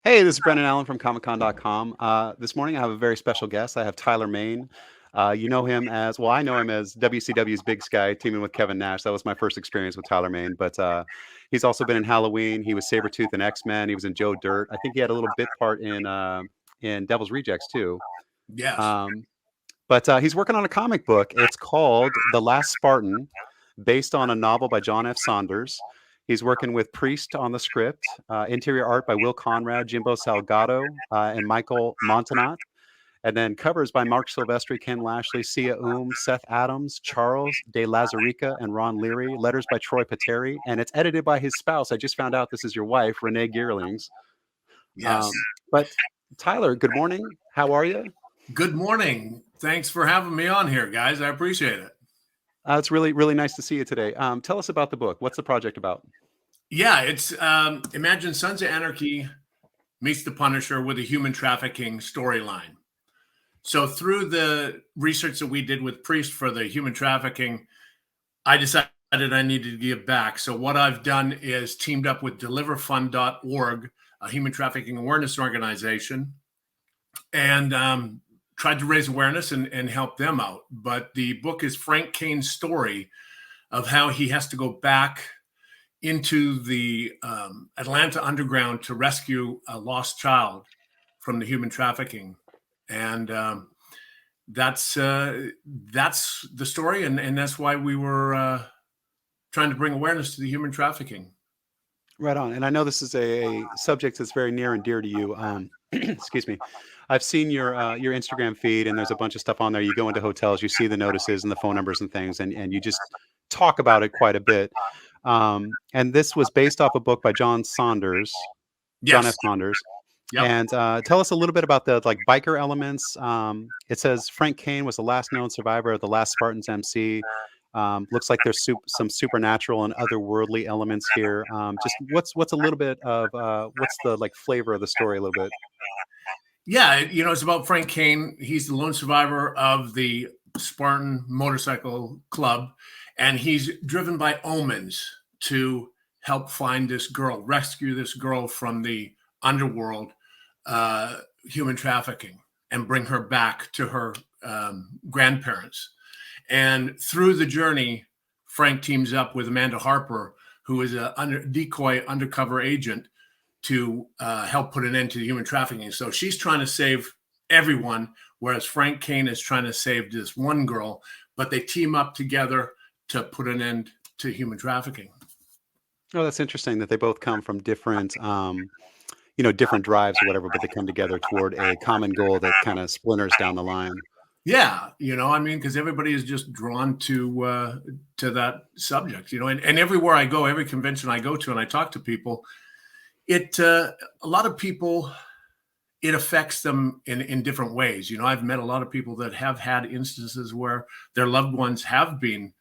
Hey, this is Brendan Allen from ComicCon.com. This morning I have a very special guest. I have Tyler Main. You know him as, well, I know him as WCW's Big Sky, teaming with Kevin Nash. That was my first experience with Tyler Main. But he's also been in Halloween. He was Sabretooth in X-Men. He was in Joe Dirt. I think he had a little bit part in Devil's Rejects too. Yes. Um, but he's working on a comic book. It's called The Last Spartan, based on a novel by John F. Saunders. He's working with Priest on the script, interior art by Will Conrad, Jimbo Salgado, and Michael Montanat. And then covers by Mark Silvestri, Ken Lashley, Sia Seth Adams, Charles De Lazarica, and Ron Leary. Letters by Troy Pateri. And it's edited by his spouse. I just found out this is your wife, Renee Geerlings. Yes. But Tyler, good morning. How are you? Good morning. Thanks for having me on here, guys. I appreciate it. It's really, really nice to see you today. Tell us about the book. What's the project about? Yeah, it's imagine Sons of Anarchy meets the Punisher with a human trafficking storyline. So through the research that we did with Priest for the human trafficking, I decided I needed to give back. So what I've done is teamed up with deliverfund.org, a human trafficking awareness organization, and tried to raise awareness and help them out. But the book is Frank Kane's story of how he has to go back into the Atlanta underground to rescue a lost child from the human trafficking. And that's the story. And that's why we were trying to bring awareness to the human trafficking. Right on. And I know this is a subject that's very near and dear to you. Excuse me. I've seen your Instagram feed, and there's a bunch of stuff on there. You go into hotels, you see the notices and the phone numbers and things, and you just talk about it quite a bit. And this was based off a book by John F. Yes. Saunders. Yep. And tell us a little bit about the biker elements. It says Frank Kane was the last known survivor of the Last Spartan's MC. Looks like there's some supernatural and otherworldly elements here. Just what's a little bit of what's the flavor of the story a little bit? Yeah, it's about Frank Kane. He's the lone survivor of the Spartan Motorcycle Club, and he's driven by omens to help find this girl, rescue this girl from the underworld, human trafficking, and bring her back to her grandparents. And through the journey, Frank teams up with Amanda Harper, who is a decoy undercover agent, to help put an end to the human trafficking. So she's trying to save everyone, whereas Frank Kane is trying to save this one girl, but they team up together to put an end to human trafficking. Oh, that's interesting that they both come from different, different drives or whatever, but they come together toward a common goal that kind of splinters down the line. Yeah, because everybody is just drawn to that subject, and everywhere I go, every convention I go to, and I talk to people, a lot of people, it affects them in different ways. I've met a lot of people that have had instances where their loved ones have been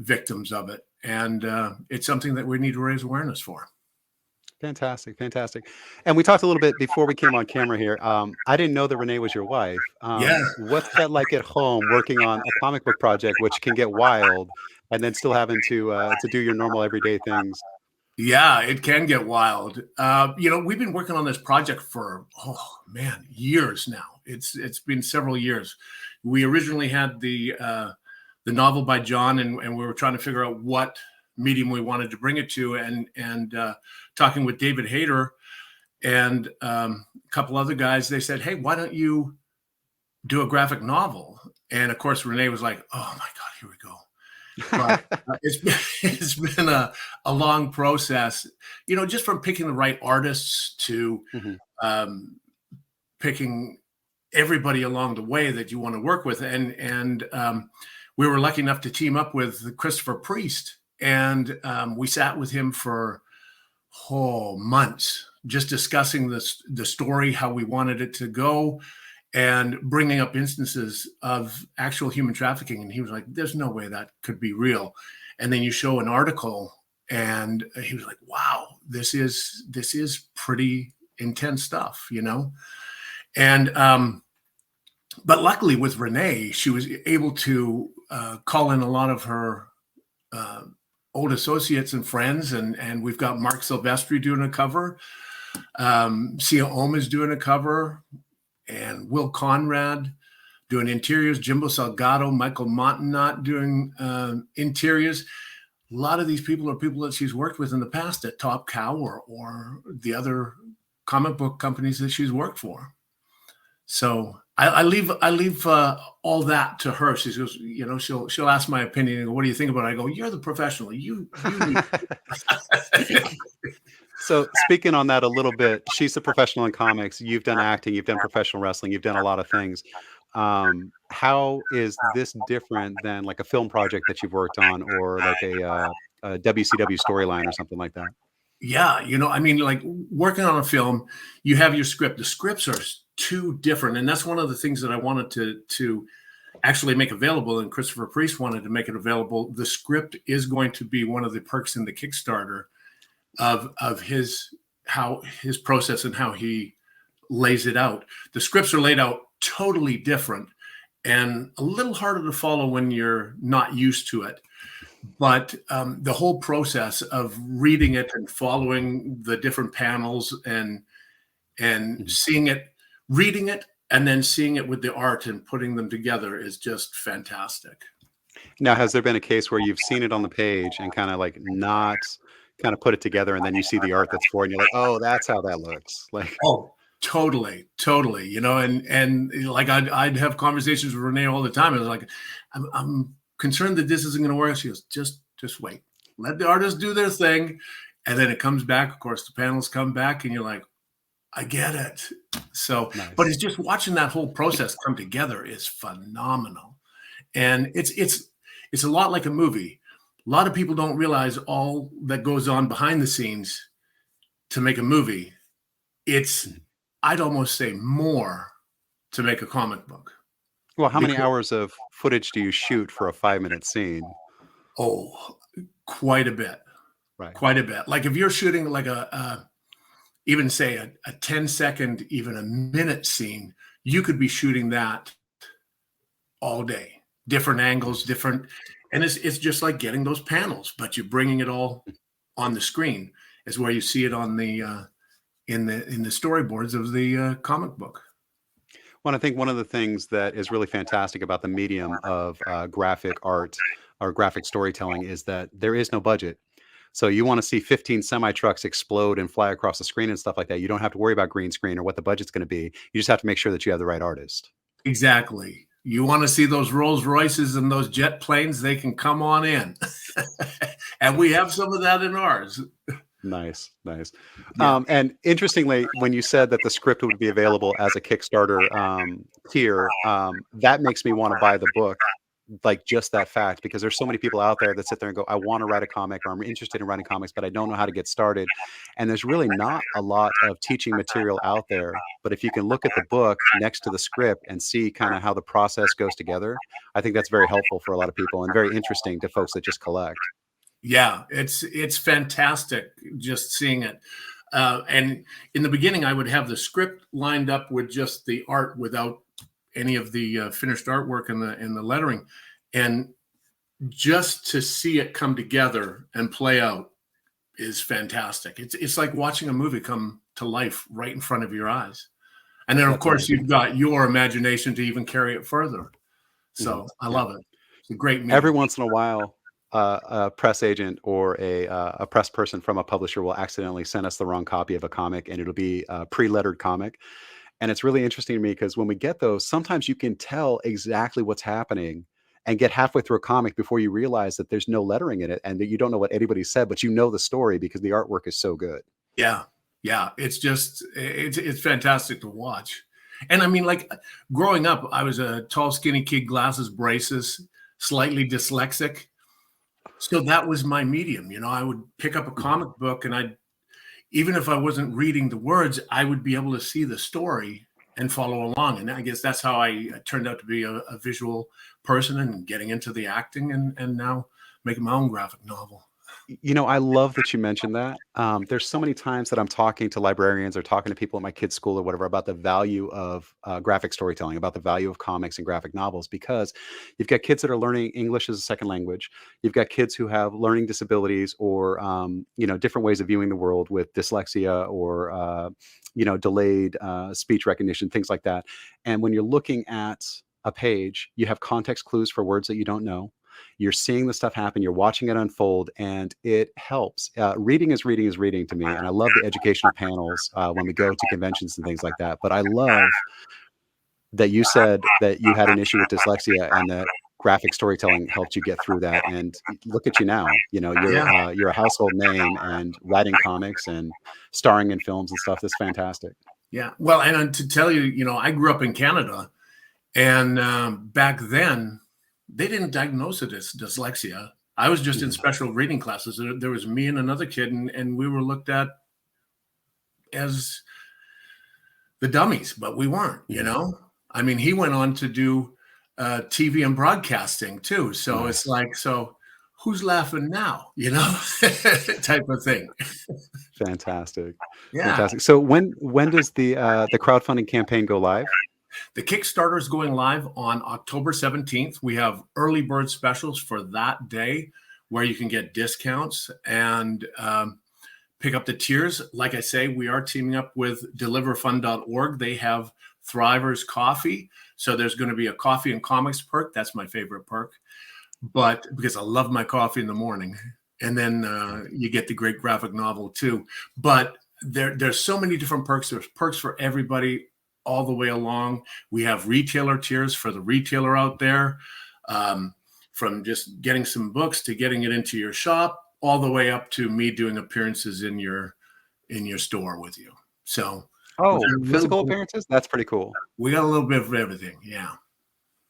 victims of it. And it's something that we need to raise awareness for. Fantastic. And we talked a little bit before we came on camera here. I didn't know that Renee was your wife. Yeah. What's that like at home working on a comic book project, which can get wild, and then still having to do your normal everyday things? Yeah, it can get wild. We've been working on this project for, years now. It's been several years. We originally had the novel by John, and we were trying to figure out what medium we wanted to bring it to, and talking with David Hayter and a couple other guys, they said, hey, why don't you do a graphic novel? And of course, Renee was like, oh my God, here we go. But it's been a long process, just from picking the right artists to picking everybody along the way that you want to work with. And we were lucky enough to team up with Christopher Priest, and we sat with him for months, just discussing the story, how we wanted it to go, and bringing up instances of actual human trafficking. And he was like, there's no way that could be real. And then you show an article, and he was like, wow, this is pretty intense stuff, And but luckily with Renee, she was able to call in a lot of her old associates and friends, and we've got Mark Silvestri doing a cover. Sia Ohm is doing a cover, and Will Conrad doing interiors, Jimbo Salgado, Michael Montanot doing interiors. A lot of these people are people that she's worked with in the past at Top Cow or the other comic book companies that she's worked for. So I leave all that to her. She goes, you know, she'll ask my opinion and go, what do you think about it? I go, you're the professional. You need. So speaking on that a little bit, she's a professional in comics. You've done acting, you've done professional wrestling, you've done a lot of things. How is this different than like a film project that you've worked on, or like a WCW storyline or something like that? Yeah, you know, I mean, like working on a film, you have your script. The scripts are too different, and that's one of the things that I wanted to actually make available. And Christopher Priest wanted to make it available. The script is going to be one of the perks in the Kickstarter of his process and how he lays it out. The scripts are laid out totally different and a little harder to follow when you're not used to it. But the whole process of reading it and following the different panels and seeing it, reading it, and then seeing it with the art and putting them together is just fantastic. Now, has there been a case where you've seen it on the page and kind of like not kind of put it together, and then you see the art that's for it, and you're like, oh, that's how that looks? Like, Oh, totally. You know, and like I'd have conversations with Renee all the time. I was like, I'm concerned that this isn't going to work. She goes, just wait, let the artists do their thing, and then it comes back. Of course, the panels come back, and you're like, I get it. So, nice. But it's just watching that whole process come together is phenomenal, and it's a lot like a movie. A lot of people don't realize all that goes on behind the scenes to make a movie. It's, I'd almost say, more to make a comic book. Well, how many hours of footage do you shoot for a 5-minute scene? Oh, quite a bit. Right. Quite a bit. Like if you're shooting like even say a 10-second, even a minute scene, you could be shooting that all day. Different angles, different, and it's just like getting those panels, but you're bringing it all on the screen is where you see it on the in the storyboards of the comic book. Well, I think one of the things that is really fantastic about the medium of graphic art or graphic storytelling is that there is no budget. So you want to see 15 semi trucks explode and fly across the screen and stuff like that. You don't have to worry about green screen or what the budget's going to be. You just have to make sure that you have the right artist. Exactly. You want to see those Rolls Royces and those jet planes, they can come on in. And we have some of that in ours. Nice. Yeah. And interestingly, when you said that the script would be available as a Kickstarter tier, that makes me want to buy the book. Like just that fact, because there's so many people out there that sit there and go, I want to write a comic, or I'm interested in writing comics, but I don't know how to get started. And there's really not a lot of teaching material out there. But if you can look at the book next to the script and see kind of how the process goes together, I think that's very helpful for a lot of people and very interesting to folks that just collect. Yeah, it's fantastic just seeing it. And in the beginning, I would have the script lined up with just the art without any of the finished artwork and the lettering, and just to see it come together and play out is fantastic. It's like watching a movie come to life right in front of your eyes, and then of course you've got your imagination to even carry it further. So I love it. It's a great medium. Every once in a while, a press agent or a press person from a publisher will accidentally send us the wrong copy of a comic, and it'll be a pre-lettered comic. And it's really interesting to me because when we get those, sometimes you can tell exactly what's happening and get halfway through a comic before you realize that there's no lettering in it and that you don't know what anybody said, but you know the story because the artwork is so good. Yeah. It's just, it's fantastic to watch. And I mean, like growing up, I was a tall, skinny kid, glasses, braces, slightly dyslexic. So that was my medium. You know, I would pick up a comic book and even if I wasn't reading the words, I would be able to see the story and follow along. And I guess that's how I turned out to be a visual person and getting into the acting and now making my own graphic novel. I love that you mentioned that. There's so many times that I'm talking to librarians or talking to people at my kids' school or whatever about the value of graphic storytelling, about the value of comics and graphic novels, because you've got kids that are learning English as a second language. You've got kids who have learning disabilities or, different ways of viewing the world with dyslexia or, delayed speech recognition, things like that. And when you're looking at a page, you have context clues for words that you don't know. You're seeing the stuff happen, you're watching it unfold, and it helps. Reading is reading is reading to me, and I love the educational panels when we go to conventions and things like that. But I love that you said that you had an issue with dyslexia and that graphic storytelling helped you get through that. And look at you now. Yeah. You're a household name and writing comics and starring in films and stuff. That's fantastic. Yeah. Well, and to tell you, I grew up in Canada, and back then they didn't diagnose it as dyslexia. I was just in Mhm. special reading classes. There was me and another kid, and we were looked at as the dummies, but we weren't, I mean, he went on to do TV and broadcasting too. So it's Nice. like, so who's laughing now, type of thing. Fantastic. Yeah. Fantastic. So when does the crowdfunding campaign go live? The Kickstarter is going live on October 17th. We have early bird specials for that day where you can get discounts and pick up the tiers. Like I say, we are teaming up with deliverfund.org. They have Thrivers coffee. So there's going to be a coffee and comics perk. That's my favorite perk. But because I love my coffee in the morning. And then you get the great graphic novel too. But there's so many different perks. There's perks for everybody all the way along. We have retailer tiers for the retailer out there, from just getting some books to getting it into your shop, all the way up to me doing appearances in your store with you. So Oh, physical appearances? That's pretty cool. we got a little bit of everything. Yeah.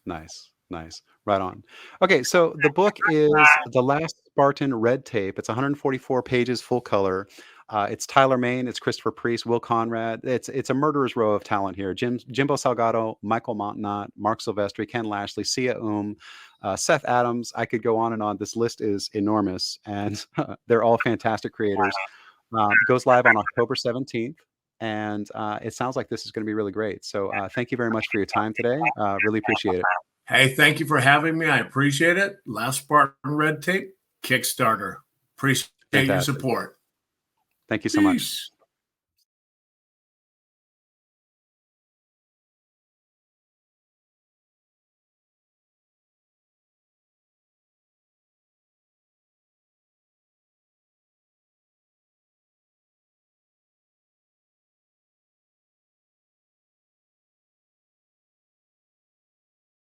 Nice, nice. Right on. Okay, so the book is The Last Spartan Red Tape. It's 144 pages, full color. It's Tyler Main, it's Christopher Priest, Will Conrad. It's a murderer's row of talent here. Jimbo Salgado, Michael Montanat, Mark Silvestri, Ken Lashley, Sia Seth Adams. I could go on and on. This list is enormous, and they're all fantastic creators. Goes live on October 17th. And it sounds like this is going to be really great. So thank you very much for your time today. Really appreciate it. Hey, thank you for having me. I appreciate it. Last Spartan Red Tape, Kickstarter. Appreciate your Fantastic. support. Thank you so much. Peace.